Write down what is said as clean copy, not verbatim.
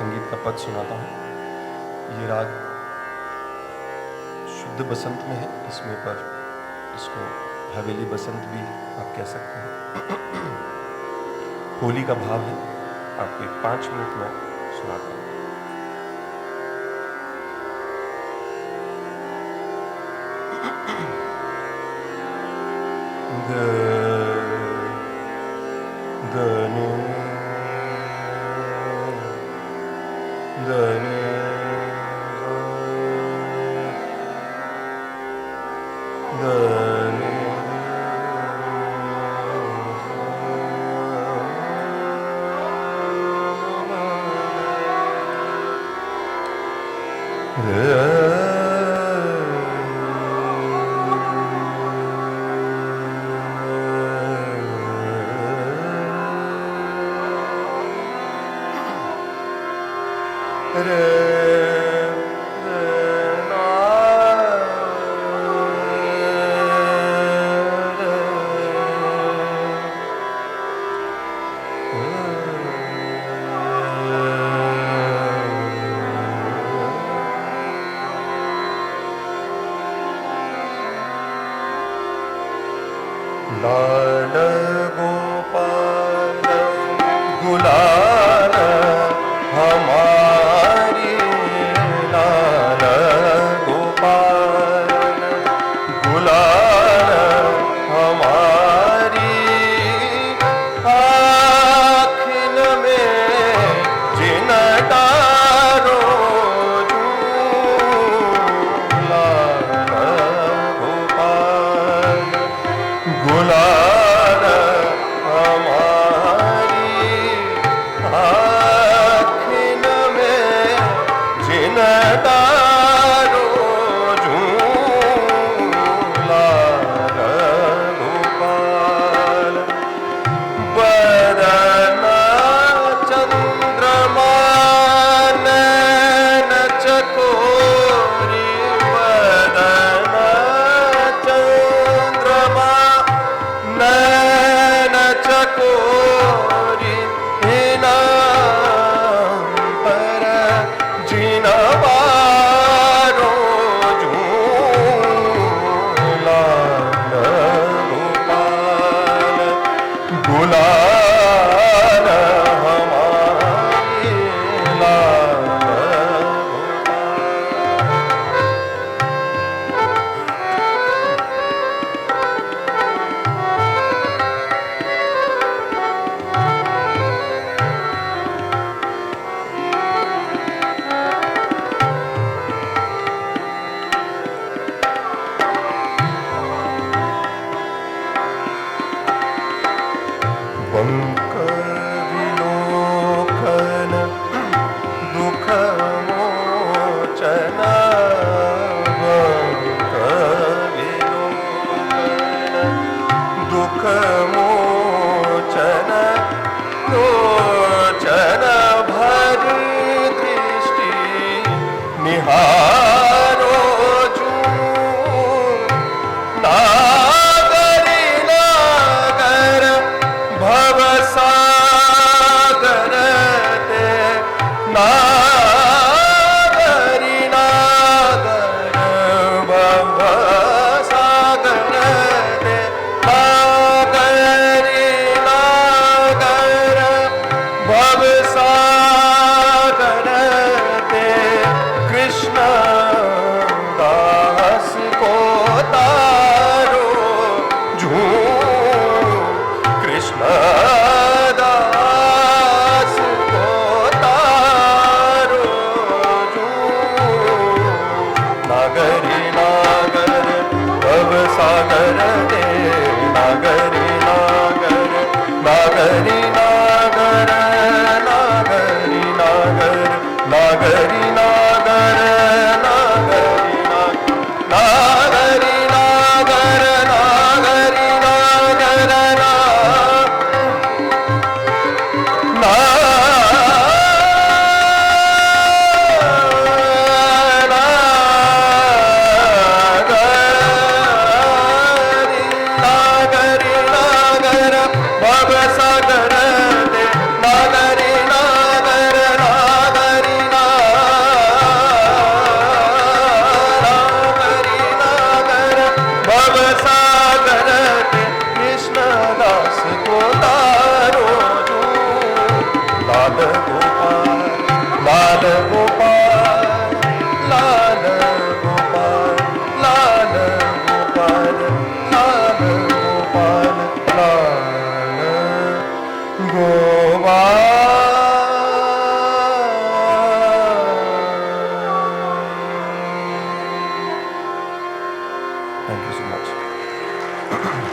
संगीत का पद सुनाता हूँ। ये राग शुद्ध बसंत में है, इसमें पर इसको हवेली बसंत भी आप कह सकते हैं। होली का भाव है, आपको 5 मिनट में सुनाता हूँ। लाल गोपाल गुलाल हमारी, लाल गोपाल गुलाल हमारी, आँखिन में जिन डारो गुलाल हमारी, आँखिन में जिन डारो लाल गोपाल, बदन चंद्रमा नैन चकोरी, बदन चंद्रमा नैन चकोरी, पर जिन बारो लाल गोपाल गुलाल हमारी, लाल बंक विलोकन दुख मोचन, बंक विलोकन दुख मोचन, लोचन भरी दृष्टि निहारो जू, नागरी नागर भव सागर ते, नागरी नागर भव सागर ते, नागरी नागर भव सागर ते, कृष्ण दास को तारो झू, कृष्ण दास को तारो जू, नागरी नागर भव सागर दे, नागरी नागर, नागरी नागर, नागरी नागर, नागरी नागर, नागरी नागरी नागर, नागरी नागर, भव सागर दे, नागरी नागर, नागर थैंक यू सो मच।